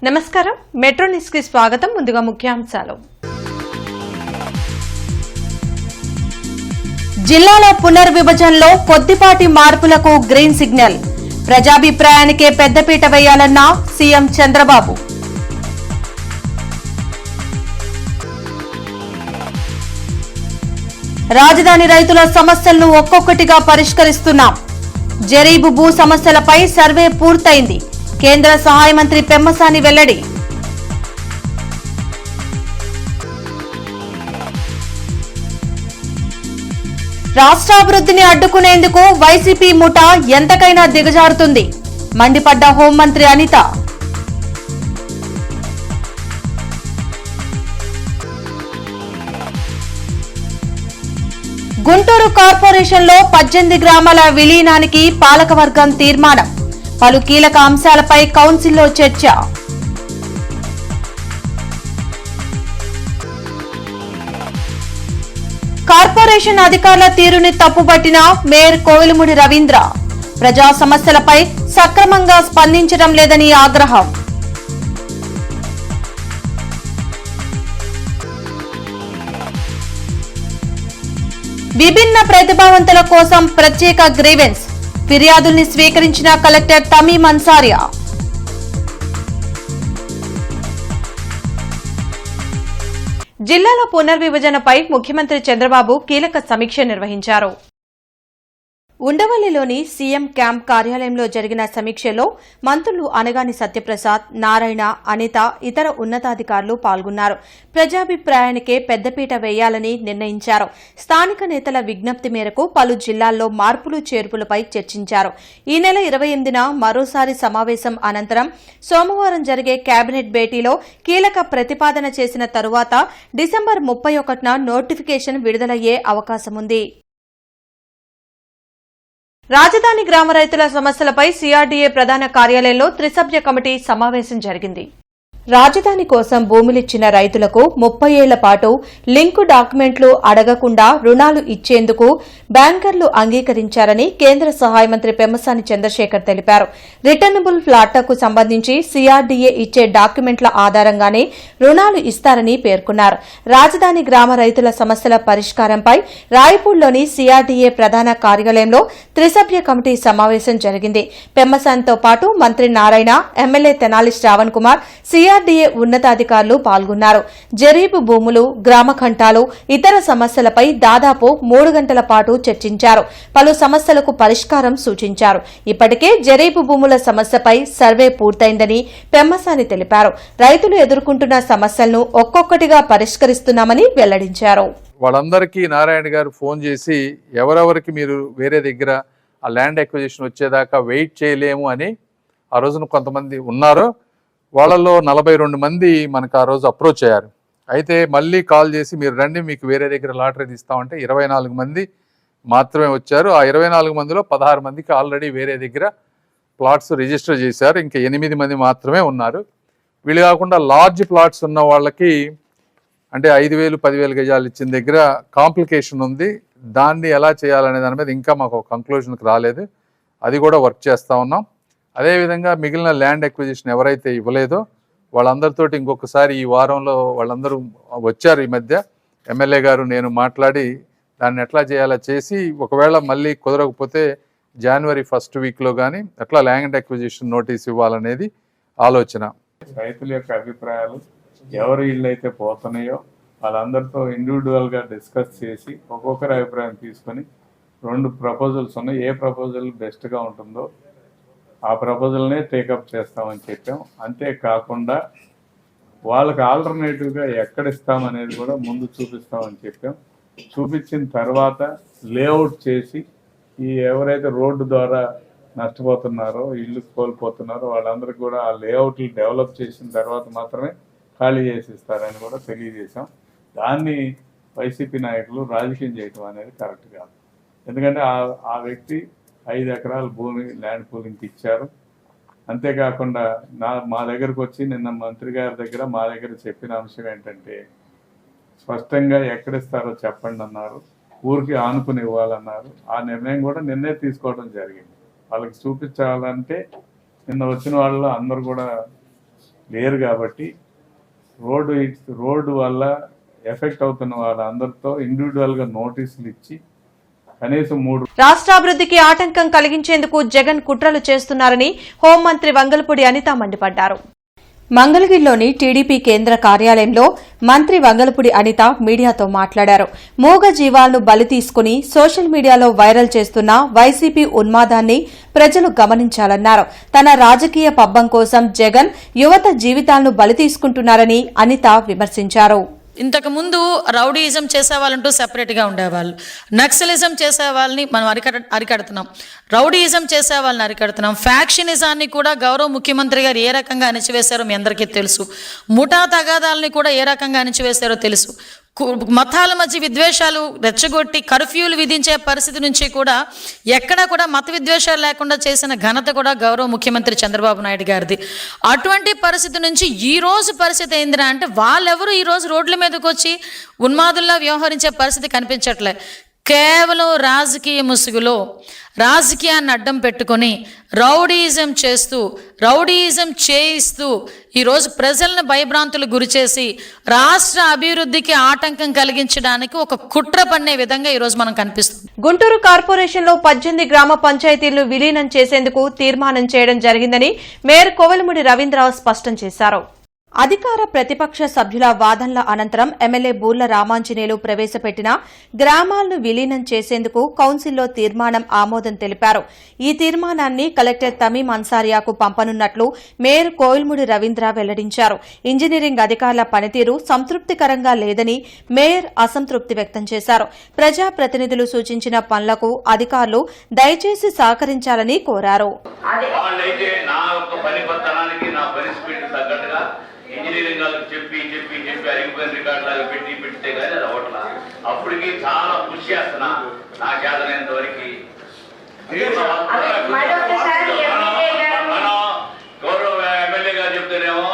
నమస్కారం metro news కి స్వాగతం. ముందుగా ముఖ్యాంశాలు. జిల్లాల పునర్విభజనలో కొద్దిపాటి మార్పులకు గ్రీన్ సిగ్నల్. ప్రజాభిప్రాయానికే పెద్దపీట వేయాలన్న సీఎం చంద్రబాబు. రాజధాని రైతుల సమస్యలను ఒక్కొక్కటిగా పరిష్కరిస్తున్నాం. జరీబు భూ సమస్యలపై సర్వే పూర్తయింది. కేంద్ర సహాయ మంత్రి పెమ్మసాని వెల్లడి. రాష్ట్రాభివృద్ధిని అడ్డుకునేందుకు వైసీపీ ముఠా ఎంతకైనా దిగజారుతుంది. మండిపడ్డ హోంమంత్రి అనిత. గుంటూరు కార్పొరేషన్లో 18 గ్రామాల విలీనానికి పాలకవర్గం తీర్మానం. పలు కీలక అంశాలపై కౌన్సిల్లో చర్చ. కార్పొరేషన్ అధికారుల తీరుని తప్పుపట్టిన మేయర్ కోవిలమూడి రవీంద్ర. ప్రజా సమస్యలపై సక్రమంగా స్పందించడం లేదని ఆగ్రహం. విభిన్న ప్రతిభావంతుల కోసం ప్రత్యేక గ్రీవెన్స్. ఫిర్యాదుల్ని స్వీకరించిన కలెక్టర్ తమీం అన్సారియా. జిల్లాల పునర్విభజనపై ముఖ్యమంత్రి చంద్రబాబు కీలక సమీక్ష నిర్వహించారు. ఉండవల్లిలోని సీఎం క్యాంప్ కార్యాలయంలో జరిగిన సమీక్షలో మంత్రులు అనగాని సత్యప్రసాద్, నారాయణ, అనిత, ఇతర ఉన్నతాధికారులు పాల్గొన్నారు. ప్రజాభిప్రాయానికే పెద్దపీట వేయాలని నిర్ణయించారు. స్థానిక నేతల విజ్ఞప్తి మేరకు పలు జిల్లాల్లో మార్పులు చేర్పులపై చర్చించారు. ఈ నెల 28న మరోసారి సమావేశం అనంతరం సోమవారం జరిగే కేబినెట్ భేటీలో కీలక ప్రతిపాదన చేసిన తరువాత డిసెంబర్ 31న నోటిఫికేషన్ విడుదలయ్యే అవకాశముంది. రాజధాని గ్రామ రైతుల సమస్యలపై సీఆర్డీఏ ప్రధాన కార్యాలయంలో త్రిసభ్య కమిటీ సమావేశం జరిగింది. రాజధాని కోసం భూములిచ్చిన రైతులకు 30 ఏళ్ల పాటు లింకు డాక్యుమెంట్లు అడగకుండా రుణాలు ఇచ్చేందుకు బ్యాంకర్లు అంగీకరించారని కేంద్ర సహాయ మంత్రి పెమ్మసాని చంద్రశేఖర్ తెలిపారు. రిటర్నబుల్ ఫ్లాట్లకు సంబంధించి సీఆర్డీఏ ఇచ్చే డాక్యుమెంట్ల ఆధారంగానే రుణాలు ఇస్తారని పేర్కొన్నారు. రాజధాని గ్రామ రైతుల సమస్యల పరిష్కారంపై రాయపూర్లోని సీఆర్డీఏ ప్రధాన కార్యాలయంలో త్రిసభ్య కమిటీ సమావేశం జరిగింది. పెమ్మసానితో పాటు మంత్రి నారాయణ, ఎమ్మెల్యే తెనాలి శ్రావణ్ కుమార్, సీఆర్డీఏ ఉన్నతాధికారులు పాల్గొన్నారు. జరీబు భూములు, గ్రామ ఖండాలు, ఇతర సమస్యలపై దాదాపు 3 గంటల పాటు చర్చించారు. పలు సమస్యలకు పరిష్కారం సూచించారు. ఇప్పటికే జరీబు భూముల సమస్యపై సర్వే పూర్తయిందని పెమ్మసాని తెలిపారు. రైతులు ఎదుర్కొంటున్న సమస్యలను ఒక్కొక్కటిగా పరిష్కరిస్తున్నామని వెల్లడించారు. వాళ్ళందరికీ నారాయణ గారు ఫోన్ చేసి ఎవరెవరికి మీరు వేరే దగ్గర ఆ ల్యాండ్ ఎక్విజిషన్ వచ్చేదాకా వెయిట్ చేయలేము అని ఆ రోజున కొంతమంది ఉన్నారు. వాళ్ళలో 42 మంది మనకు ఆ రోజు అప్రోచ్ అయ్యారు. అయితే మళ్ళీ కాల్ చేసి మీరు రండి, మీకు వేరే దగ్గర లాటరీ తీస్తామంటే 24 మంది మాత్రమే వచ్చారు. ఆ 24 మందిలో 16 మందికి ఆల్రెడీ వేరే దగ్గర ప్లాట్స్ రిజిస్టర్ చేశారు. ఇంకా 8 మంది మాత్రమే ఉన్నారు. వీళ్ళు కాకుండా లార్జ్ ప్లాట్స్ ఉన్న వాళ్ళకి అంటే 5,000, 10,000 గజాలు ఇచ్చిన దగ్గర కాంప్లికేషన్ ఉంది. దాన్ని ఎలా చేయాలనే దాని మీద ఇంకా మాకు ఒక కంక్లూజన్కి రాలేదు. అది కూడా వర్క్ చేస్తూ ఉన్నాం. అదేవిధంగా మిగిలిన ల్యాండ్ ఎక్విజిషన్ ఎవరైతే ఇవ్వలేదో వాళ్ళందరితోటి ఇంకొకసారి ఈ వారంలో వాళ్ళందరూ వచ్చారు. ఈ మధ్య ఎమ్మెల్యే గారు నేను మాట్లాడి దాన్ని ఎట్లా చేయాలో చేసి ఒకవేళ మళ్ళీ కుదరకపోతే జనవరి 1st వీక్లో కానీ ఎట్లా ల్యాండ్ ఎక్విజిషన్ నోటీస్ ఇవ్వాలనేది ఆలోచన. రైతుల యొక్క అభిప్రాయాలు ఎవరు ఇళ్ళు అయితే పోతున్నాయో వాళ్ళందరితో ఇండివిజువల్గా డిస్కస్ చేసి ఒక్కొక్కరి అభిప్రాయం తీసుకొని 2 ప్రపోజల్స్ ఉన్నాయి. ఏ ప్రపోజల్ బెస్ట్గా ఉంటుందో ఆ ప్రపోజల్నే టేకప్ చేస్తామని చెప్పాం. అంతేకాకుండా వాళ్ళకి ఆల్టర్నేటివ్గా ఎక్కడ ఇస్తామనేది కూడా ముందు చూపిస్తామని చెప్పాం. చూపించిన తర్వాత లేఅవుట్ చేసి ఈ ఎవరైతే రోడ్డు ద్వారా నష్టపోతున్నారో, ఇల్లు కోల్పోతున్నారో వాళ్ళందరికీ కూడా ఆ లేఅవుట్లు డెవలప్ చేసిన తర్వాత మాత్రమే ఖాళీ చేసి ఇస్తారని కూడా తెలియజేశాం. దాన్ని వైసీపీ నాయకులు రాజకీయం చేయటం అనేది కరెక్ట్ కాదు. ఎందుకంటే ఆ వ్యక్తి 5 ఎకరాల భూమి ల్యాండ్ పూలింగ్కి ఇచ్చారు. అంతేకాకుండా మా దగ్గరకు వచ్చి నిన్న మంత్రి గారి దగ్గర మా దగ్గర చెప్పిన అంశం ఏంటంటే స్పష్టంగా ఎక్కడిస్తారో చెప్పండి అన్నారు. ఊరికి ఆనుకుని ఇవ్వాలన్నారు. ఆ నిర్ణయం కూడా నిన్నే తీసుకోవడం జరిగింది. వాళ్ళకి చూపించాలంటే నిన్న వచ్చిన వాళ్ళు అందరూ కూడా లేరు కాబట్టి రోడ్డు వల్ల ఎఫెక్ట్ అవుతున్న వాళ్ళందరితో ఇండివిజువల్గా నోటీసులు ఇచ్చి కనీసం 3 రాష్ట్రాభివృద్ధికి ఆటంకం కలిగించేందుకు జగన్ కుట్రలు చేస్తున్నారని హోంమంత్రి వంగలపూడి అనిత మండిపడ్డారు. మంగళగిరిలోని టీడీపీ కేంద్ర కార్యాలయంలో మంత్రి వంగలపూడి అనిత మీడియాతో మాట్లాడారు. మూగ జీవాలను బలి తీసుకుని సోషల్ మీడియాలో వైరల్ చేస్తున్న వైసీపీ ఉన్మాదాన్ని ప్రజలు గమనించాలన్నారు. తన రాజకీయ పబ్బం కోసం జగన్ యువత జీవితాలను బలి తీసుకుంటున్నారని అనిత విమర్శించారు. ఇంతకుముందు రౌడీయిజం చేసేవాళ్ళంటూ సెపరేట్గా ఉండేవాళ్ళు. నక్సలిజం చేసే వాళ్ళని మనం అరికడుతున్నాం, రౌడీయిజం చేసే వాళ్ళని అరికడుతున్నాం. ఫ్యాక్షనిజాన్ని కూడా గౌరవ ముఖ్యమంత్రి గారు ఏ రకంగా అణిచివేశారో మీ అందరికీ తెలుసు. ముఠా తగాదాలని కూడా ఏ రకంగా అణిచివేశారో తెలుసు. మతాల మధ్య విద్వేషాలు రెచ్చగొట్టి కర్ఫ్యూలు విధించే పరిస్థితి నుంచి కూడా ఎక్కడా కూడా మత విద్వేషాలు లేకుండా చేసిన ఘనత కూడా గౌరవ ముఖ్యమంత్రి చంద్రబాబు నాయుడు గారిది. అటువంటి పరిస్థితి నుంచి ఈ రోజు పరిస్థితి ఏందిరా అంటే వాళ్ళెవరు ఈరోజు రోడ్ల మీదకి వచ్చి ఉన్మాదుల్లా వ్యవహరించే పరిస్థితి కనిపించట్లే. కేవలం రాజకీయ ముసుగులో రాజకీయాన్ని అడ్డం పెట్టుకొని రౌడీయిజం చేయిస్తూ ఈరోజు ప్రజలను భయభ్రాంతులు గురిచేసి రాష్ట్ర అభివృద్ధికి ఆటంకం కలిగించడానికి ఒక కుట్ర పన్నే విధంగా ఈరోజు మనం కనిపిస్తుంది. గుంటూరు కార్పొరేషన్లో 18 గ్రామ పంచాయతీలను విలీనం చేసేందుకు తీర్మానం చేయడం జరిగిందని మేయర్ కోవెలమూడి రవీంద్రరావు స్పష్టం చేశారు. అధికార ప్రతిపక్ష సభ్యుల వాదనల అనంతరం ఎమ్మెల్యే బూర్ల రామాంజనేయులు ప్రవేశపెట్టిన గ్రామాలను విలీనం చేసేందుకు కౌన్సిల్లో తీర్మానం ఆమోదం తెలిపారు. ఈ తీర్మానాన్ని కలెక్టర్ తమీం అన్సారియాకు పంపనున్నట్లు మేయర్ కోవెలమూడి రవీంద్ర వెల్లడించారు. ఇంజనీరింగ్ అధికారుల పనితీరు సంతృప్తికరంగా లేదని మేయర్ అసంతృప్తి వ్యక్తం చేశారు. ప్రజాప్రతినిధులు సూచించిన పనులకు అధికారులు దయచేసి సహకరించాలని కోరారు. ఇంజనీరింగ్ వాళ్ళకి చెప్పి అరిగిపోయిన రికార్డులాగా పెడితే కానీ అది అవ్వట్లా. అప్పటికి చాలా కృషి చేస్తున్నా నా చేతనంత వరకు. మనం గౌరవ ఎమ్మెల్యే గారు చెప్తేనేమో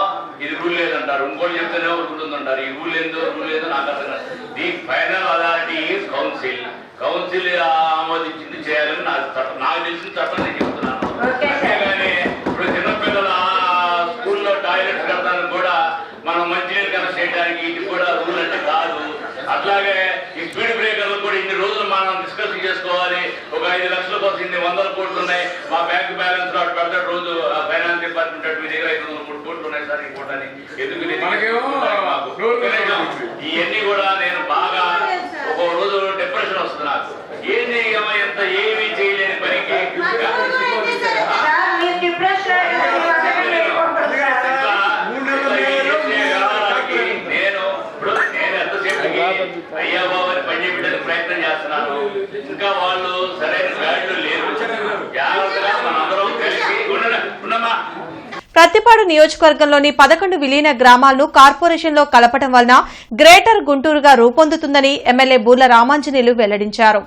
ఇది రూల్ లేదంటారు, ఇంకోటి చెప్తేనేమో రూల్ ఉందంటారు. ఈ రూల్ లేదో నాకు అర్థం కాదు. The final authority is council ఆమోదించింది చేయాలని నాకు తెలిసిన చట్టం నేను చెప్తున్నాను. అంతేగాని ఇప్పుడు చిన్నపిల్లల స్కూల్లో టాయిలెట్స్ కడతానికి కూడా మనం మంచినీరు కనెక్ట్ చేయడానికి ఇది కూడా రూల్ అంటే కాదు. అట్లాగే ఈ స్పీడ్ బ్రేకర్లు కూడా ఇన్ని రోజులు మనం డిస్కస్ చేసుకోవాలి. ఒక 5 లక్షల కోసం ఇన్ని 100 కోట్లు ఉన్నాయి. మా బ్యాంక్ బ్యాలెన్స్ లో పెద్ద రోజు ఫైనాన్స్ డిపార్ట్మెంట్ మీ దగ్గర 503 కోట్లు ఉన్నాయి సార్. ఇంకోటని ఎందుకు ఇవన్నీ కూడా నేను బాగా ఒక రోజు డిప్రెషన్ వస్తుంది నాకు. ఏంది ఎంత ఏమీ చేయలేని పనికి అయ్యా బాబు పని చేయడానికి ప్రయత్నం చేస్తున్నాను. ఇంకా వాళ్ళు సరైన గైడ్లు లేరు. జాగ్రత్తగా మనందరం కలిసి ఉండమా. ప్రత్తిపాడు నియోజకవర్గంలోని 11 విలీన గ్రామాలను కార్పొరేషన్లో కలపడం వలన గ్రేటర్ గుంటూరుగా రూపొందుతుందని ఎమ్మెల్యే బూర్ల రామాంజనేయులు వెల్లడించారు.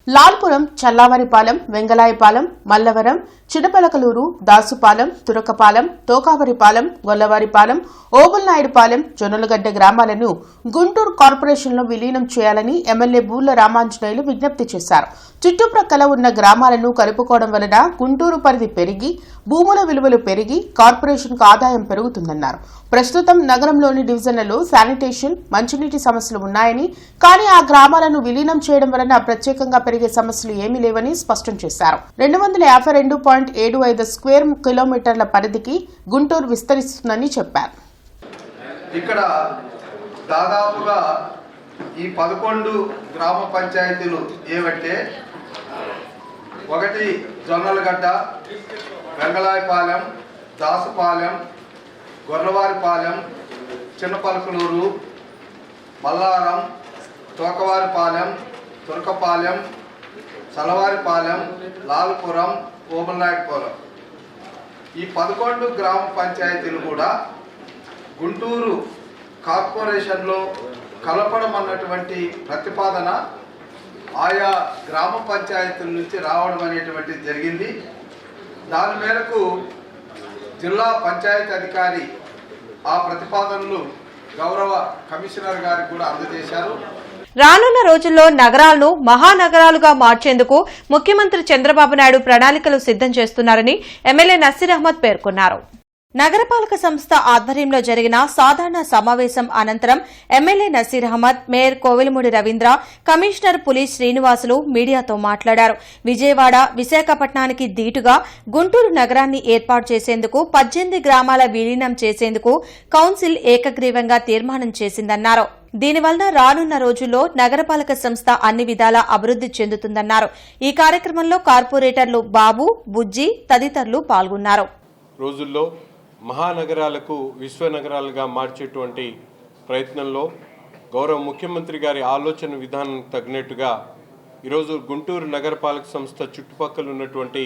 లాల్పురం, చల్లావరిపాలెం, వెంగళాయపాలెం, మల్లవరం, చిన్నపలకలూరు, దాసుపాలెం, తురకపాలెం, తోకావరిపాలెం, గొల్లవారిపాలెం, ఓబుల్నాయుడుపాలెం, జొన్నలగడ్డ గ్రామాలను గుంటూరు కార్పొరేషన్లో విలీనం చేయాలని ఎమ్మెల్యే బూర్ల రామాంజనేయులు విజ్ఞప్తి చేశారు. చుట్టుప్రక్కల ఉన్న గ్రామాలను కలుపుకోవడం వలన గుంటూరు పరిధి పెరిగి భూముల విలువలు పెరిగి కార్పొరేషన్కు ఆదాయం పెరుగుతుందన్నారు. ప్రస్తుతం నగరంలోని డివిజన్లలో శానిటేషన్, మంచినీటి సమస్యలు ఉన్నాయని, కానీ ఆ గ్రామాలను విలీనం చేయడం వలన ప్రత్యేకంగా పెరిగే సమస్యలు ఏమీ లేవని స్పష్టం చేశారు. 252.75 స్క్వేర్ కిలోమీటర్ల పరిధికి గుంటూరు విస్తరిస్తుందని చెప్పారు. ఇక్కడ దాదాపుగా ఈ 11 గ్రామ పంచాయతీలు ఏమంటే, ఒకటి జొన్నలగడ్డ, వెంగళాయపాలెం, దాసుపాలెం, గొర్రవారిపాలెం, చిన్నపలకలూరు, మల్లారం, తోకవారిపాలెం, తురకపాలెం, చలవారిపాలెం, లాల్పురం, ఓబుల్నాయుడుపాలెం. ఈ 11 గ్రామ పంచాయతీలు కూడా గుంటూరు కార్పొరేషన్లో కలపడం అన్నటువంటి ప్రతిపాదన ఆయా గ్రామ పంచాయతీల నుంచి రావడం అనేటువంటిది జరిగింది. దాని మేరకు జిల్లా పంచాయతీ అధికారి ఆ ప్రతిపాదనలు గౌరవ కమిషనర్ గారికి కూడా అందజేశారు. రానున్న రోజుల్లో నగరాలను మహానగరాలుగా మార్చేందుకు ముఖ్యమంత్రి చంద్రబాబు నాయుడు ప్రణాళికలు సిద్దం చేస్తున్నారని ఎమ్మెల్యే నసీర్ అహ్మద్ పేర్కొన్నారు. నగరపాలక సంస్థ ఆధ్వర్యంలో జరిగిన సాధారణ సమావేశం అనంతరం MLA Naseer Ahmed, mayor Kovelamudi Ravindra, commissioner Puli Srinivasulu మీడియాతో మాట్లాడారు. విజయవాడ, విశాఖపట్నానికి దీటుగా గుంటూరు నగరాన్ని ఏర్పాటు చేసేందుకు 18 గ్రామాల విలీనం చేసేందుకు కౌన్సిల్ ఏకగ్రీవంగా తీర్మానం చేసిందన్నారు. దీనివల్ల రానున్న రోజుల్లో నగరపాలక సంస్థ అన్ని విధాలా అభివృద్ది చెందుతుందన్నారు. ఈ కార్యక్రమంలో కార్పొరేటర్లు బాబు, బుజ్జి తదితరులు పాల్గొన్నారు. రోజుల్లో మహానగరాలకు విశ్వనగరాలుగా మార్చేటువంటి ప్రయత్నంలో గౌరవ ముఖ్యమంత్రి గారి ఆలోచన విధానానికి తగినట్టుగా ఈరోజు గుంటూరు నగరపాలక సంస్థ చుట్టుపక్కల ఉన్నటువంటి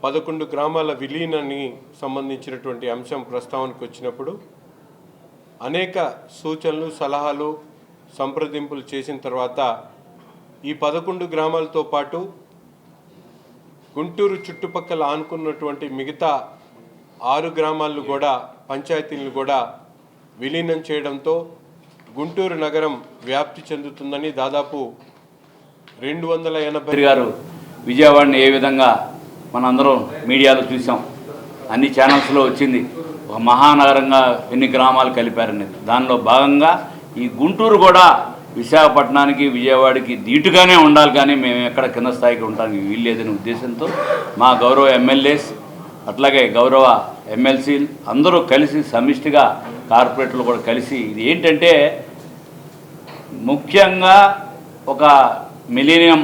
11 గ్రామాల విలీనాన్ని సంబంధించినటువంటి అంశం ప్రస్తావనకు వచ్చినప్పుడు అనేక సూచనలు, సలహాలు, సంప్రదింపులు చేసిన తర్వాత ఈ 11 గ్రామాలతో పాటు గుంటూరు చుట్టుపక్కల ఆనుకున్నటువంటి మిగతా 6 గ్రామాలను కూడా, పంచాయతీలను కూడా విలీనం చేయడంతో గుంటూరు నగరం వ్యాప్తి చెందుతుందని దాదాపు 280 గారు విజయవాడని ఏ విధంగా మనందరం మీడియాలో చూసాం, అన్ని ఛానల్స్లో వచ్చింది. ఒక మహానగరంగా ఎన్ని గ్రామాలు కలిపారనేది. దానిలో భాగంగా ఈ గుంటూరు కూడా విశాఖపట్నానికి, విజయవాడకి దీటుగానే ఉండాలి, కానీ మేము ఎక్కడ కింద స్థాయికి ఉండడానికి వీల్లేదనే ఉద్దేశంతో మా గౌరవ ఎమ్మెల్యేస్ అట్లాగే గౌరవ ఎమ్మెల్సీలు అందరూ కలిసి సమిష్టిగా, కార్పొరేటర్లు కూడా కలిసి, ఇది ఏంటంటే ముఖ్యంగా ఒక మిలీనియం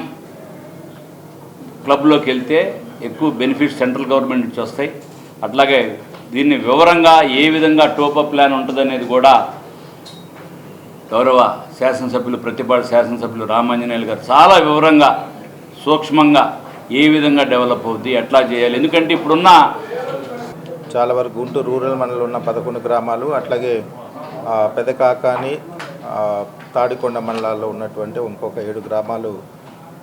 క్లబ్లోకి వెళ్తే ఎక్కువ బెనిఫిట్స్ సెంట్రల్ గవర్నమెంట్ నుంచి వస్తాయి. అట్లాగే దీన్ని వివరంగా ఏ విధంగా టోపప్ ప్లాన్ ఉంటుందనేది కూడా గౌరవ శాసనసభ్యులు, ప్రతిపాడు శాసనసభ్యులు రామాంజనేయులు గారు చాలా వివరంగా, సూక్ష్మంగా ఏ విధంగా డెవలప్ అవుద్ది, ఎట్లా చేయాలి. ఎందుకంటే ఇప్పుడున్న చాలా వరకు గుంటూరు రూరల్ మండలంలో ఉన్న 11 గ్రామాలు, అట్లాగే పెదకాకాని, తాడికొండ మండలాల్లో ఉన్నటువంటి ఇంకొక 7 గ్రామాలు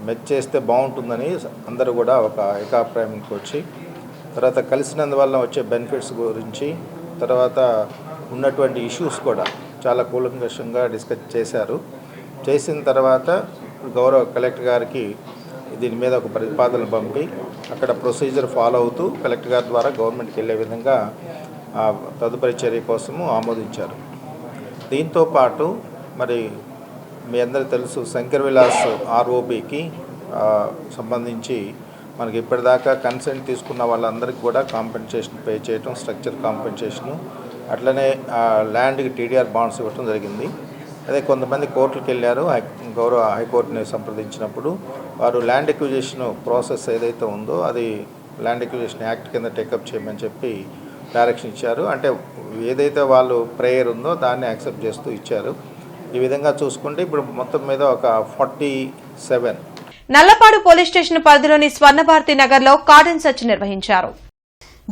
మెచ్ చేస్తే బాగుంటుందని అందరూ కూడా ఒక ఏకాభిప్రాయానికి వచ్చి, తర్వాత కలిసినందువల్ల వచ్చే బెనిఫిట్స్ గురించి, తర్వాత ఉన్నటువంటి ఇష్యూస్ కూడా చాలా కూలంకషంగా డిస్కస్ చేశారు. చేసిన తర్వాత గౌరవ కలెక్టర్ గారికి దీని మీద ఒక ప్రతిపాదన పంపి అక్కడ ప్రొసీజర్ ఫాలో అవుతూ కలెక్టర్ గారి ద్వారా గవర్నమెంట్కి వెళ్ళే విధంగా తదుపరి చర్య కోసము ఆమోదించారు. దీంతో పాటు మరి మీ అందరికీ తెలుసు, శంకర్ విలాస్ ఆర్ఓబికి సంబంధించి మనకి ఇప్పటిదాకా కన్సెంట్ తీసుకున్న వాళ్ళందరికీ కూడా కాంపెన్సేషన్ పే చేయటం, స్ట్రక్చర్ కాంపెన్సేషను, అట్లనే ల్యాండ్కి టీడీఆర్ బాండ్స్ ఇవ్వటం జరిగింది. అదే కొంతమంది కోర్టులకు వెళ్ళారు. గౌరవ హైకోర్టుని సంప్రదించినప్పుడు వారు ల్యాండ్ ఎక్విజిషన్ ప్రాసెస్ ఏదైతే ఉందో అది ల్యాండ్ ఎక్విజిషన్ యాక్ట్ కింద టేకప్ చేయమని చెప్పి డైరెక్షన్ ఇచ్చారు. అంటే ఏదైతే వాళ్ళు ప్రేయర్ ఉందో దాన్ని యాక్సెప్ట్ చేస్తూ ఇచ్చారు. ఈ విధంగా చూసుకుంటే ఇప్పుడు మొత్తం మీద ఒక 47. నల్లపాడు పోలీస్ స్టేషన్ పరిధిలోని స్వర్ణభారతి నగర్లో కార్డన్ సెర్చ్ నిర్వహించారు.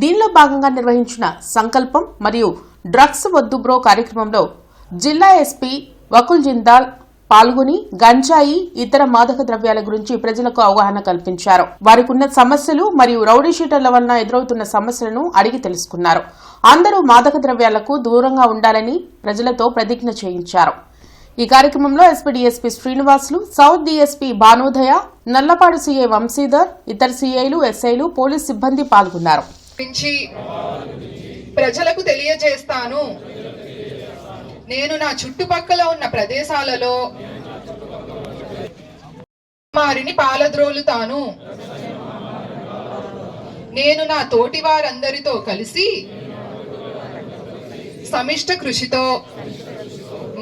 దీనిలో భాగంగా నిర్వహించిన సంకల్పం మరియు డ్రగ్స్ వద్దు బ్రో కార్యక్రమంలో జిల్లా ఎస్పీ వకుల్ జిందాల్ పాల్గొని గంజాయి, ఇతర మాదక ద్రవ్యాల గురించి ప్రజలకు అవగాహన కల్పించారు. వారికి ఉన్న సమస్యలు మరియు రౌడీ షీటర్ల వలన ఎదురవుతున్న సమస్యలను అడిగి తెలుసుకున్నారు. అందరూ మాదక ద్రవ్యాలకు దూరంగా ఉండాలని ప్రజలతో ప్రతిజ్ఞ చేయించారు. ఈ కార్యక్రమంలో SP DSP Srinivasulu, south DSP Bhanodaya, Nallapadu CI Vamshidhar, ఇతర సీఐలు, ఎస్ఐలు, పోలీస్ సిబ్బంది పాల్గొన్నారు. ప్రజలకు తెలియజేస్తాను. నేను నా చుట్టుపక్కల ఉన్న ప్రదేశాలలో మారిని పాలద్రోలుతాను. నేను నా తోటి వారందరితో కలిసి సమిష్ట కృషితో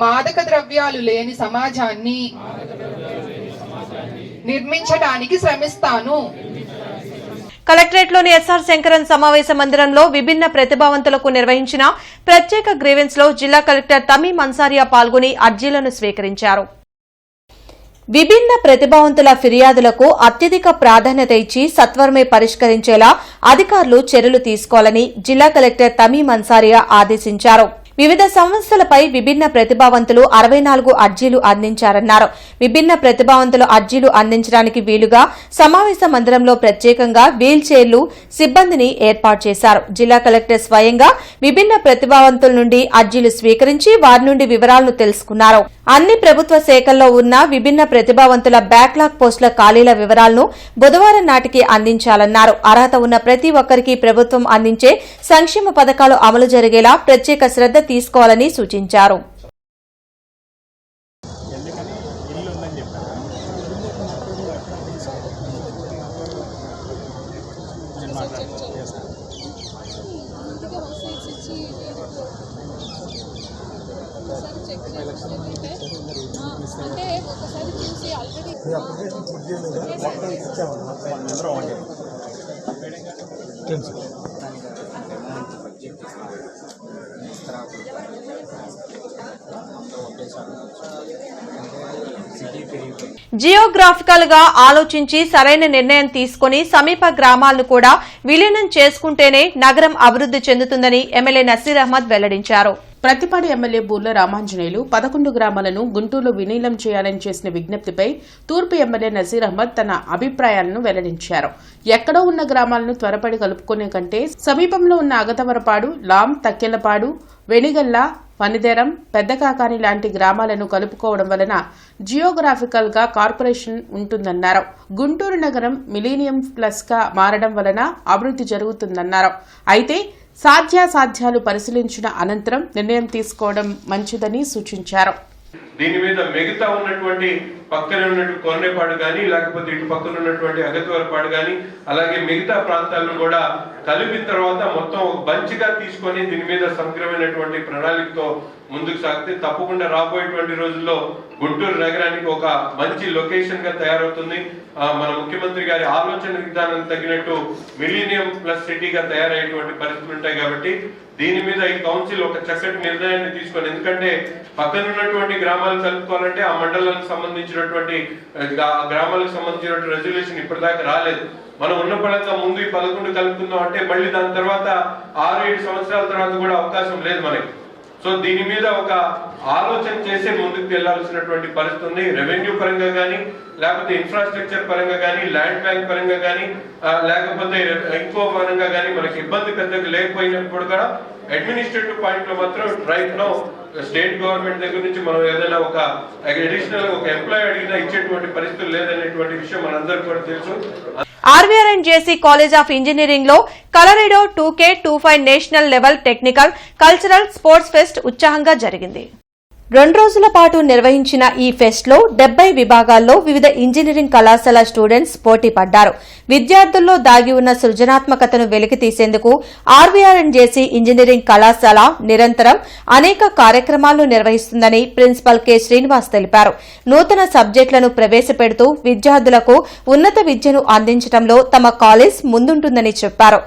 మాదక ద్రవ్యాలు లేని సమాజాన్ని నిర్మించడానికి శ్రమిస్తాను. కలెక్టరేట్లోని ఎస్ఆర్ శంకరన్ సమావేశ మందిరంలో విభిన్న ప్రతిభావంతులకు నిర్వహించిన ప్రత్యేక గ్రీవెన్స్ లో జిల్లా కలెక్టర్ తమీం అన్సారియా పాల్గొని అర్జీలను స్వీకరించారు. విభిన్న ప్రతిభావంతుల ఫిర్యాదులకు అత్యధిక ప్రాధాన్యత ఇచ్చి సత్వరమే పరిష్కరించేలా అధికారులు చర్యలు తీసుకోవాలని జిల్లా కలెక్టర్ తమీం అన్సారియా ఆదేశించారు. వివిధ సమస్యలపై విభిన్న ప్రతిభావంతులు 64 అర్జీలు అందించారన్నారు. విభిన్న ప్రతిభావంతులు అర్జీలు అందించడానికి వీలుగా సమావేశ మందిరంలో ప్రత్యేకంగా వీల్ చైర్లు సిబ్బందిని ఏర్పాటు చేశారు. జిల్లా కలెక్టర్ స్వయంగా విభిన్న ప్రతిభావంతుల నుండి అర్జీలు స్వీకరించి వారి నుండి వివరాలను తెలుసుకున్నారు. అన్ని ప్రభుత్వ శాఖల్లో ఉన్న విభిన్న ప్రతిభావంతుల బ్యాక్లాగ్ పోస్టుల ఖాళీల వివరాలను బుధవారం నాటికి అందించాలన్నారు. అర్హత ఉన్న ప్రతి ఒక్కరికి ప్రభుత్వం అందించే సంక్షేమ పథకాలు అమలు జరిగేలా ప్రత్యేక శ్రద్ధ తీసుకోవాలని సూచించారు. జియోగ్రాఫికల్ గా ఆలోచించి సరైన నిర్ణయం తీసుకుని సమీప గ్రామాలను కూడా విలీనం చేసుకుంటేనే నగరం అభివృద్ది చెందుతుందని ఎమ్మెల్యే నసీర్ అహ్మద్ వెల్లడించారు. ప్రతిపాడు ఎమ్మెల్యే బూర్ల రామాంజనేయులు 11 గ్రామాలను గుంటూరులో విలీనం చేయాలని చేసిన విజ్ఞప్తిపై తూర్పు ఎమ్మెల్యే నసీర్ అహ్మద్ తన అభిప్రాయాలను వెల్లడించారు. ఎక్కడో ఉన్న గ్రామాలను త్వరపడి కలుపుకునే కంటే సమీపంలో ఉన్న అగతవరపాడు, లాం, తక్కెలపాడు, వెనిగల్ల, వనిదేరం, పెద్దకాకాని లాంటి గ్రామాలను కలుపుకోవడం వలన జియోగ్రాఫికల్ గా కార్పొరేషన్ ఉంటుందన్నారు. గుంటూరు నగరం మిలీనియం ప్లస్ గా మారడం వలన అభివృద్ది జరుగుతుందన్నారు. అయితే సాధ్యాసాధ్యాలు పరిశీలించిన అనంతరం నిర్ణయం తీసుకోవడం మంచిదని సూచించారు. దీని మీద మిగతా ఉన్నటువంటి పక్కన ఉన్నటువంటి కొర్నేపాడు కానీ లేకపోతే ఇటు పక్కన ఉన్నటువంటి అగతివరపాడు కానీ అలాగే మిగతా ప్రాంతాలను కూడా కలిపిన తర్వాత మొత్తం ఒక బంచ్గా తీసుకొని దీని మీద సమగ్రమైనటువంటి ప్రణాళికతో ముందుకు సాగితే తప్పకుండా రాబోయేటువంటి రోజుల్లో గుంటూరు నగరానికి ఒక మంచి లొకేషన్ గా తయారవుతుంది. మన ముఖ్యమంత్రి గారి ఆలోచన విధానం తగినట్టు మిలీనియం ప్లస్ సిటీగా తయారయ్యేటువంటి పరిస్థితులు ఉంటాయి. కాబట్టి దీని మీద ఈ కౌన్సిల్ ఒక చక్కటి నిర్ణయాన్ని తీసుకొని, ఎందుకంటే పక్కన ఉన్నటువంటి గ్రామాలు కలుపుకోవాలంటే ఆ మండలానికి సంబంధించినటువంటి గ్రామాలకు సంబంధించినటువంటి రెజల్యూషన్ ఇప్పటిదాకా రాలేదు. మనం ఉన్న పరంగా ముందు ఈ 11 కలుపుకుందాం అంటే మళ్ళీ దాని తర్వాత 6-7 సంవత్సరాల తర్వాత కూడా అవకాశం లేదు మనకి. సో దీని మీద ఒక ఆలోచన చేసే ముందుకు వెళ్లాల్సినటువంటి పరిస్థితి ఉంది. రెవెన్యూ పరంగా కానీ లేకపోతే ఇన్ఫ్రాస్ట్రక్చర్ పరంగా కానీ ల్యాండ్ బ్యాంక్ పరంగా కానీ లేకపోతే ఇంకో పరంగా కానీ మనకి ఇబ్బంది పెద్దగా లేకపోయినప్పుడు కూడా అడ్మినిస్ట్రేటివ్ పాయింట్ లో మాత్రం రైట్ నో స్టేట్ గవర్నమెంట్ దగ్గర నుంచి మనం ఏదైనా ఒక అడిషనల్ ఒక ఎంప్లాయ్ అడిగినా ఇచ్చేటువంటి పరిస్థితులు లేదనేటువంటి విషయం మనందరికీ కూడా తెలుసు. RVR and JC college of engineering లో కలరిడో 2K25 national level technical, cultural, sports pest ఉత్సాహంగా జరిగింది. 2 రోజుల పాటు నిర్వహించిన ఈ ఫెస్ట్ లో 70 విభాగాల్లో వివిధ ఇంజనీరింగ్ కళాశాల స్టూడెంట్స్ పోటీ పడ్డారు. విద్యార్థుల్లో దాగి ఉన్న సృజనాత్మకతను వెలికితీసేందుకు ఆర్వీఆర్ అండ్ జేసీ ఇంజనీరింగ్ కళాశాల నిరంతరం అనేక కార్యక్రమాలను నిర్వహిస్తుందని ప్రిన్సిపల్ కె శ్రీనివాస్ తెలిపారు. నూతన సబ్జెక్టులను ప్రవేశపెడుతూ విద్యార్థులకు ఉన్నత విద్యను అందించడంలో తమ కాలేజ్ ముందుంటుందని చెప్పారు.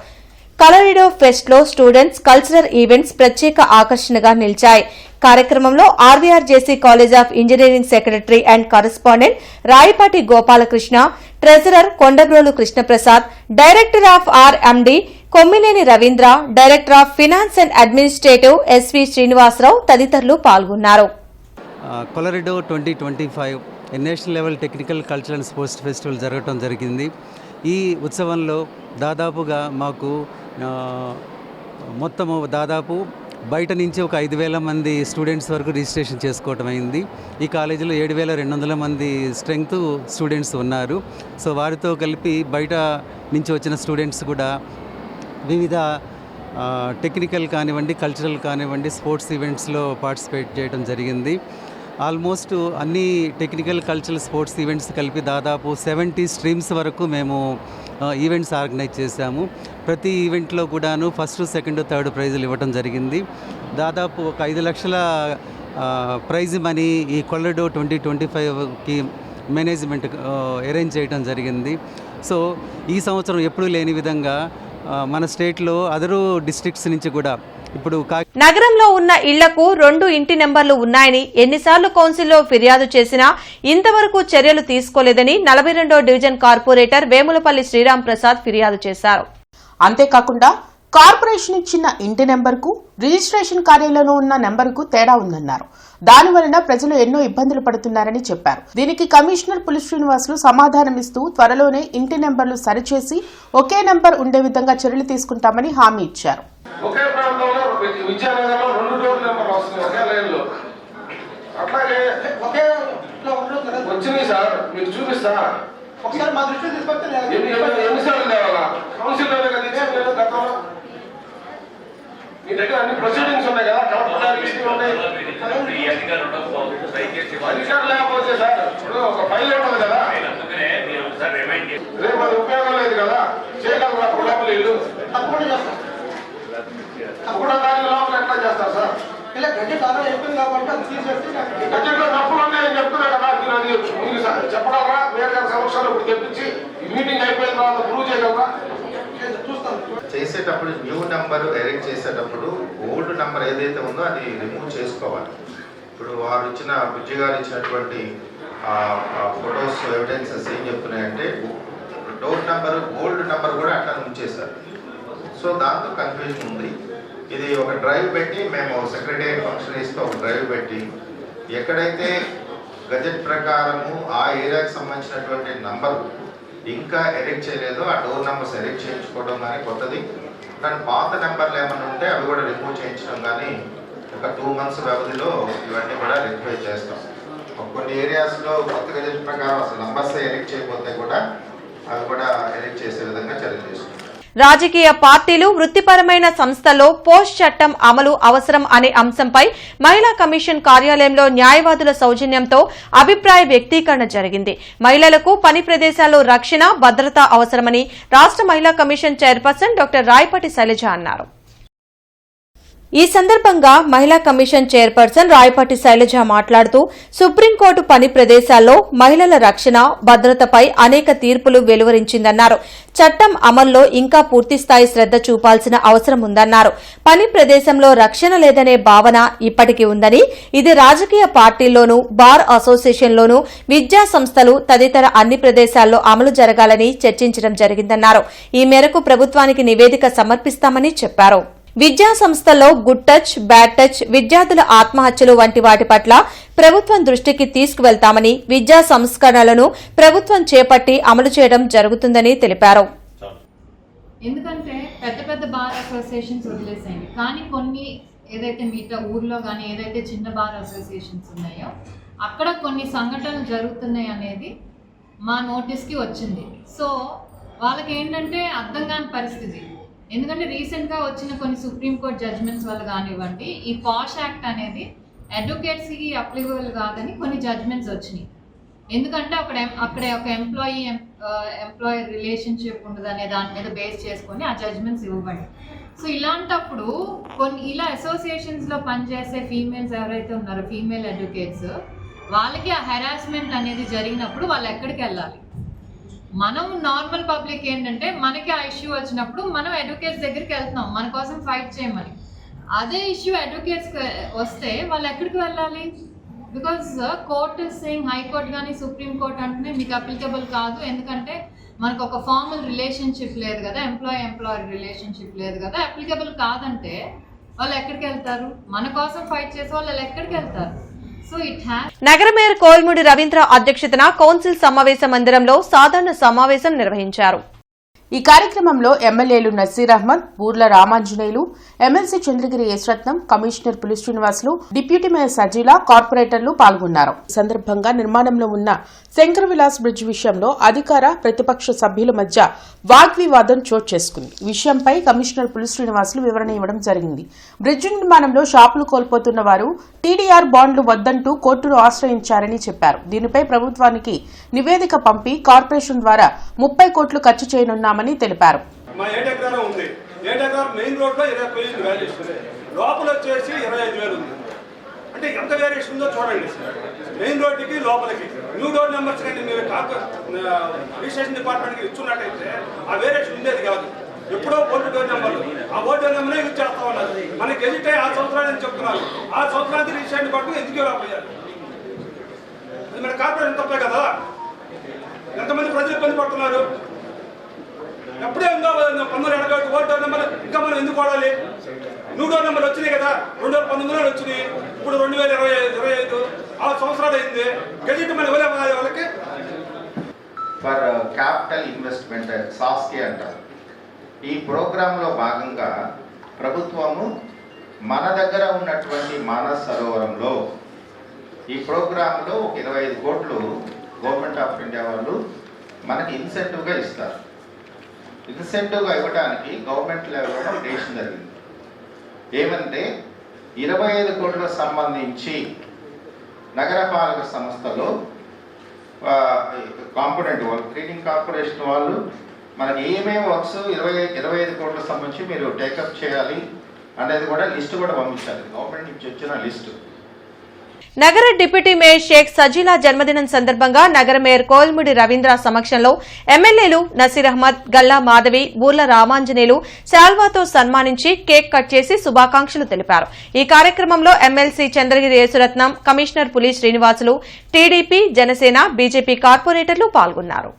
కలరిడో ఫెస్ట్ లో స్టూడెంట్స్, కల్చరల్ ఈవెంట్స్ ప్రత్యేక ఆకర్షణగా నిలిచాయి. కార్యక్రమంలో RVR JC college of engineering secretary and correspondent Rayapati Gopalakrishna, treasurer Kondabrolu Krishnaprasad, director of RMD Kommineni Ravindra, director of finance and administrative SV Srinivasarao తదితరులు పాల్గొన్నారు. Colorido 2025 national level technical, cultural and sports festival జరగడం జరిగింది. ఈ ఉత్సవంలో దాదాపుగా మాకు మొత్తము దాదాపు బయట నుంచి ఒక 5,000 మంది స్టూడెంట్స్ వరకు రిజిస్ట్రేషన్ చేసుకోవటం అయింది. ఈ కాలేజీలో 7,200 మంది స్ట్రెంగ్త్ స్టూడెంట్స్ ఉన్నారు. సో వారితో కలిపి బయట నుంచి వచ్చిన స్టూడెంట్స్ కూడా వివిధ టెక్నికల్ కానివ్వండి, కల్చరల్ కానివ్వండి, స్పోర్ట్స్ ఈవెంట్స్లో పార్టిసిపేట్ చేయడం జరిగింది. ఆల్మోస్ట్ అన్ని టెక్నికల్, కల్చరల్, స్పోర్ట్స్ ఈవెంట్స్ కలిపి దాదాపు 70 స్ట్రీమ్స్ వరకు మేము ఈవెంట్స్ ఆర్గనైజ్ చేశాము. ప్రతి ఈవెంట్లో కూడాను ఫస్ట్, సెకండ్, థర్డ్ ప్రైజులు ఇవ్వడం జరిగింది. దాదాపు ఒక 5 లక్షల ప్రైజ్ మనీ ఈ కొలరిడో 2025కి మేనేజ్మెంట్ అరేంజ్ చేయడం జరిగింది. సో ఈ సంవత్సరం ఎప్పుడూ లేని విధంగా మన స్టేట్లో అదరు డిస్ట్రిక్ట్స్ నుంచి కూడా ఇప్పుడు నగరంలో ఉన్న ఇళ్లకు 2 ఇంటి నెంబర్లు ఉన్నాయని ఎన్నిసార్లు కౌన్సిల్లో ఫిర్యాదు చేసినా ఇంతవరకు చర్యలు తీసుకోలేదని 42వ డివిజన్ కార్పొరేటర్ వేములపల్లి శ్రీరామ్ ప్రసాద్ ఫిర్యాదు చేశారు. అంతేకాకుండా కార్పొరేషన్ ఇచ్చిన ఇంటి నెంబర్కు రిజిస్ట్రేషన్ కార్యాలయంలో ఉన్న నెంబర్కు తేడా ఉందన్నారు. దానివలన ప్రజలు ఎన్నో ఇబ్బందులు పడుతున్నారని చెప్పారు. దీనికి కమిషనర్ పులి శ్రీనివాసులు సమాధానమిస్తూ త్వరలోనే ఇంటి నెంబర్లు సరిచేసి ఒకే నెంబర్ ఉండే విధంగా చర్యలు తీసుకుంటామని హామీ ఇచ్చారు. ఒకే ప్రాంతంలో విద్యానగర్లో 2 డోర్ నెంబర్లు వస్తున్నాయి ఒకే లైన్లో. అట్లాగే వచ్చినాయి సార్, మీకు చూపిస్తా. ఒకసారి మా దృష్టికి తీసుకొస్తే ఎన్నిసార్లు తేవాలా? కౌన్సిల్లోనే కదా ఇచ్చాను గతంలో. మీ దగ్గర అన్ని ప్రొసీడింగ్స్ ఉన్నాయి కదా, కలెక్టర్ గారికి ఉన్నాయి. అధికారులు లేకపోతే సార్ ఇప్పుడు ఒక ఫైల్ ఉంటుంది కదా, రేపు అది ఉపయోగం లేదు కదా, చేయగలరు అప్పుడు లోపల ఇల్లు అప్పుడు దాని లోపల ఎట్లా చేస్తారు సార్? బడ్జెట్లో తప్పులు ఉన్నాయని చెప్తున్నా కదా, మీరు అది మీరు చెప్పగలరా? వేరే గారి సమక్షంలో ఇప్పుడు తెప్పించి మీటింగ్ అయిపోయిన తర్వాత ప్రూవ్ చేయగలరా? చేసేటప్పుడు న్యూ నెంబర్ ఎరెక్ట్ చేసేటప్పుడు ఓల్డ్ నెంబర్ ఏదైతే ఉందో అది రిమూవ్ చేసుకోవాలి. ఇప్పుడు వారు ఇచ్చిన బుజ్జి గారు ఇచ్చినటువంటి ఫొటోస్ ఎవిడెన్సెస్ ఏం చెప్తున్నాయంటే డోర్ నెంబర్ ఓల్డ్ నెంబర్ కూడా అట్లా ఉంచేశారు. సో దాంతో కన్ఫ్యూజన్ ఉంది. ఇది ఒక డ్రైవ్ పెట్టి మేము సెక్రటేరియట్ ఫంక్షనరీస్తో ఒక డ్రైవ్ పెట్టి ఎక్కడైతే గజెట్ ప్రకారము ఆ ఏరియాకి సంబంధించినటువంటి నంబర్ ఇంకా ఎరెక్ట్ చేయలేదో ఆ డోర్ నెంబర్స్ ఎరెక్ట్ చేయించుకోవడం కానీ కొత్తది, కానీ పాత నెంబర్లు ఏమైనా ఉంటే అవి కూడా రిమూవ్ చేయించడం కానీ ఒక 2 months వ్యవధిలో ఇవన్నీ కూడా రెక్టిఫై చేస్తాం. కొన్ని ఏరియాస్లో కొత్త గజెట్ ప్రకారం అసలు నంబర్స్ ఎరెక్ట్ చేయకపోతే కూడా అవి కూడా ఎరెక్ట్ చేసే విధంగా చర్య తీసుకుంటాం. రాజకీయ పార్టీలు వృత్తిపరమైన సంస్థల్లో పోస్ట్ చట్టం అమలు అవసరం అనే అంశంపై మహిళా కమిషన్ కార్యాలయంలో న్యాయవాదుల సౌజన్యంతో అభిప్రాయ వ్యక్తీకరణ జరిగింది. మహిళలకు పని ప్రదేశాల్లో రక్షణ, భద్రత అవసరమని రాష్ట్ర మహిళా commission chairperson doctor Rayapati Shailaja అన్నారు. ఈ సందర్భంగా మహిళా కమిషన్ చైర్పర్సన్ రాయపాటి శైలజ మాట్లాడుతూ సుప్రీంకోర్టు పని ప్రదేశాల్లో మహిళల రక్షణ, భద్రతపై అనేక తీర్పులు వెలువరించిందన్నారు. చట్టం అమల్లో ఇంకా పూర్తిస్థాయి శ్రద్ధ చూపాల్సిన అవసరం ఉందన్నారు. పని ప్రదేశంలో రక్షణ లేదనే భావన ఇప్పటికీ ఉందని, ఇది రాజకీయ పార్టీల్లోనూ, బార్ అసోసియేషన్లోనూ, విద్యా సంస్థలు తదితర అన్ని ప్రదేశాల్లో అమలు జరగాలని చర్చించడం జరిగిందన్నారు. ఈ మేరకు ప్రభుత్వానికి నివేదిక సమర్పిస్తామని చెప్పారు. విద్యా సంస్థల్లో గుడ్ టచ్, బ్యాడ్ టచ్, విద్యార్థుల ఆత్మహత్యలు వంటి వాటి పట్ల ప్రభుత్వం దృష్టికి తీసుకువెళ్తామని, విద్యా సంస్కరణలను ప్రభుత్వం చేపట్టి అమలు చేయడం జరుగుతుందని తెలిపారు. ఎందుకంటే పెద్ద పెద్ద బార్ అసోసియేషన్స్ వదిలేసాయి, కానీ కొన్ని ఏదైతే మిగతా ఊర్లో కానీ ఏదైతే చిన్న బార్ అసోసియేషన్స్ ఉన్నాయో అక్కడ కొన్ని సంఘటనలు జరుగుతున్నాయి అనేది మా నోటీస్కి వచ్చింది. సో వాళ్ళకి ఏంటంటే అర్థం కాని పరిస్థితి. ఎందుకంటే రీసెంట్గా వచ్చిన కొన్ని సుప్రీంకోర్టు జడ్జ్మెంట్స్ వల్ల కానివ్వండి, ఈ పాష్ యాక్ట్ అనేది అడ్వకేట్స్కి అప్లికబుల్ కాదని కొన్ని జడ్జ్మెంట్స్ వచ్చినాయి. ఎందుకంటే అక్కడ ఒక ఎంప్లాయర్ రిలేషన్షిప్ ఉండదు అనే దాని మీద బేస్ చేసుకొని ఆ జడ్జ్మెంట్స్ ఇవ్వబడి. సో ఇలాంటప్పుడు కొన్ని ఇలా అసోసియేషన్స్లో పనిచేసే ఫీమేల్స్ ఎవరైతే ఉన్నారో, ఫీమేల్ అడ్వకేట్స్, వాళ్ళకి ఆ హెరాస్మెంట్ అనేది జరిగినప్పుడు వాళ్ళు ఎక్కడికి వెళ్ళాలి? మనం నార్మల్ పబ్లిక్ ఏంటంటే మనకి ఆ ఇష్యూ వచ్చినప్పుడు మనం అడ్వకేట్స్ దగ్గరికి వెళ్తున్నాం మన కోసం ఫైట్ చేయమని. అదే ఇష్యూ అడ్వకేట్స్ వస్తే వాళ్ళు ఎక్కడికి వెళ్ళాలి? Because court is saying, high court కానీ సుప్రీంకోర్టు అంటేనే మీకు అప్లికబుల్ కాదు, ఎందుకంటే మనకు ఒక ఫార్మల్ రిలేషన్షిప్ లేదు కదా, ఎంప్లాయర్ రిలేషన్షిప్ లేదు కదా, అప్లికబుల్ కాదంటే వాళ్ళు ఎక్కడికి వెళ్తారు? మన కోసం ఫైట్ చేసే వాళ్ళు ఎక్కడికి వెళ్తారు? నగర మేయర్ కోల్ముడి రవీంద్ర అధ్యక్షతన కౌన్సిల్ సమావేశ మందిరంలో సాధారణ సమావేశం నిర్వహించారు. ఈ కార్యక్రమంలో ఎమ్మెల్యేలు Naseer Ahmed, Burla Ramanjaneyulu, MLC Chandragiri యశ్రత్నం, commissioner Puli Srinivasulu, deputy mayor Sajila, కార్పొరేటర్లు పాల్గొన్నారు. ఈ సందర్భంగా నిర్మాణంలో ఉన్న శంకర్ విలాస్ బ్రిడ్జ్ విషయంలో అధికార, ప్రతిపక్ష సభ్యుల మధ్య వాగ్వివాదం చోటు చేసుకుంది. విషయంపై కమిషనర్ పులి శ్రీనివాసులు వివరణ ఇవ్వడం జరిగింది. బ్రిడ్జ్ నిర్మాణంలో షాపులు కోల్పోతున్న వారు టీడీఆర్ బాండ్లు వద్దంటూ కోర్టును ఆశ్రయించారని చెప్పారు. దీనిపై ప్రభుత్వానికి నివేదిక పంపి కార్పొరేషన్ ద్వారా 30 కోట్లు ఖర్చు చేయనున్నామని తెలిపారు. లోపల వచ్చేసి 25,000 ఉంది. అంటే ఎంత వేరియేషన్ ఉందో చూడండి. మెయిన్ రోడ్డుకి లోపలికి న్యూ డోర్ నెంబర్స్ కంటే మీరు రిజిస్ట్రేషన్ డిపార్ట్మెంట్కి ఇచ్చున్నట్టయితే ఆ వేరియేషన్ ఉండేది కాదు. ఎప్పుడో ఓల్డ్ డోర్ నెంబర్లు, ఆ ఓల్డ్ డోర్ నెంబర్నే యూజ్ చేస్తా ఉన్నారు. మనకి ఎజిట్ అయ్యి 6 సంవత్సరాలు అని చెప్తున్నారు. 6 సంవత్సరాలకి రిజిస్ట్రేషన్ డిపార్ట్మెంట్ ఎందుకు రాపోయారు? అది మన కార్పొరేషన్ తప్పే కదా. ఎంతమంది ప్రజలు ఇబ్బంది పడుతున్నారు? ఎప్పుడే ఉందో 1971 ఓటు డోర్ నెంబర్ ఇంకా మనం ఎందుకు వాడాలి? న్యూ డోర్ నెంబర్ వచ్చినాయి కదా, 2019లో వచ్చినాయి, ఇప్పుడు 2025 6 సంవత్సరాలు అయింది. గెజిట్ మనం ఇవ్వలేము వాళ్ళకి. ఫర్ క్యాపిటల్ ఇన్వెస్ట్మెంట్ సాస్కే అంటారు. ఈ ప్రోగ్రాంలో భాగంగా ప్రభుత్వము మన దగ్గర ఉన్నటువంటి మానస్ సరోవరంలో ఈ ప్రోగ్రాంలో 25 కోట్లు గవర్నమెంట్ ఆఫ్ ఇండియా వాళ్ళు మనకి ఇన్సెంటివ్గా ఇస్తారు. ఇన్సెంటివ్గా ఇవ్వడానికి గవర్నమెంట్ లెవెల్లో డెసిషన్ జరిగింది. ఏమంటే 25 కోట్లకు సంబంధించి నగరపాలక సంస్థలో కాంపోనెంట్ వాళ్ళు క్లీనింగ్ కార్పొరేషన్ వాళ్ళు మనకి ఏమేమి వర్క్స్ 25 కోట్లకు సంబంధించి మీరు టేకప్ చేయాలి అనేది కూడా లిస్టు కూడా పంపించాలి. గవర్నమెంట్ నుంచి వచ్చిన లిస్టు. నగర డిప్యూటీ మేయర్ షేక్ సజీలా జన్మదినం సందర్భంగా నగర మేయర్ కోల్ముడి రవీంద్ర సమక్షంలో ఎమ్మెల్యేలు నసీర్ అహ్మద్, గల్లా మాధవి, బూర్ల రామాంజనేయులు శాల్వాతో సన్మానించి కేక్ కట్ చేసి శుభాకాంక్షలు తెలిపారు. ఈ కార్యక్రమంలో MLC Chandragiri Yesuratnam, commissioner Puli Srinivasulu, TDP, Janasena, BJP కార్పొరేటర్లు పాల్గొన్నారు.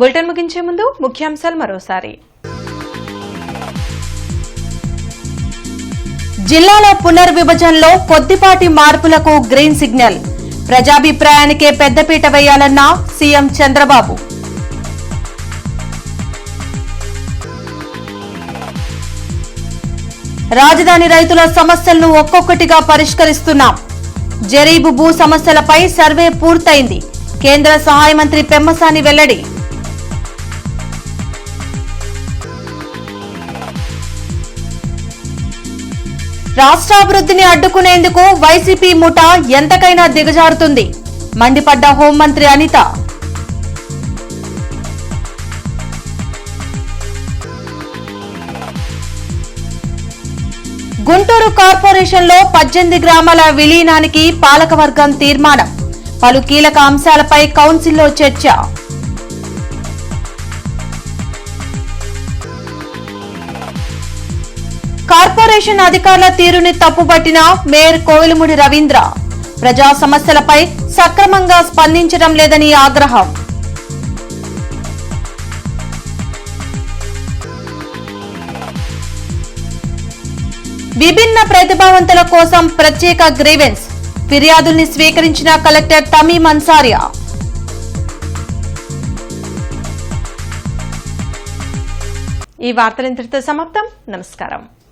బులెటిన్ ముగించే ముందు ముఖ్యాంశాలు మరోసారి. జిల్లాల పునర్విభజనలో కొద్దిపాటి మార్పులకు గ్రీన్ సిగ్నల్. ప్రజాభిప్రాయానికే పెద్దపీట వేయాలన్న సీఎం చంద్రబాబు. రాజధాని రైతుల సమస్యలను ఒక్కొక్కటిగా పరిష్కరిస్తున్నాం. జరీబు భూ సమస్యలపై సర్వే పూర్తయింది. కేంద్ర సహాయ మంత్రి పెమ్మసాని వెల్లడి. రాష్ట్రాభివృద్ధిని అడ్డుకునేందుకు వైసీపీ ముఠా ఎంతకైనా దిగజారుతుంది. మండిపడ్డ హోంమంత్రి అనిత. గుంటూరు కార్పొరేషన్లో 18 గ్రామాల విలీనానికి పాలకవర్గం తీర్మానం. పలు కీలక అంశాలపై కౌన్సిల్లో చర్చ. కార్పొరేషన్ అధికారుల తీరుని తప్పుపట్టిన మేయర్ కోవిలముడి రవీంద్ర. ప్రజా సమస్యలపై సక్రమంగా స్పందించడం లేదని ఆగ్రహం. విభిన్న ప్రతిభావంతుల కోసం ప్రత్యేక గ్రీవెన్స్. ఫిర్యాదుల్ని స్వీకరించిన కలెక్టర్ తమీం అన్సారియా. ఈ వార్తలు ఇంతటితో సమాప్తం. నమస్కారం.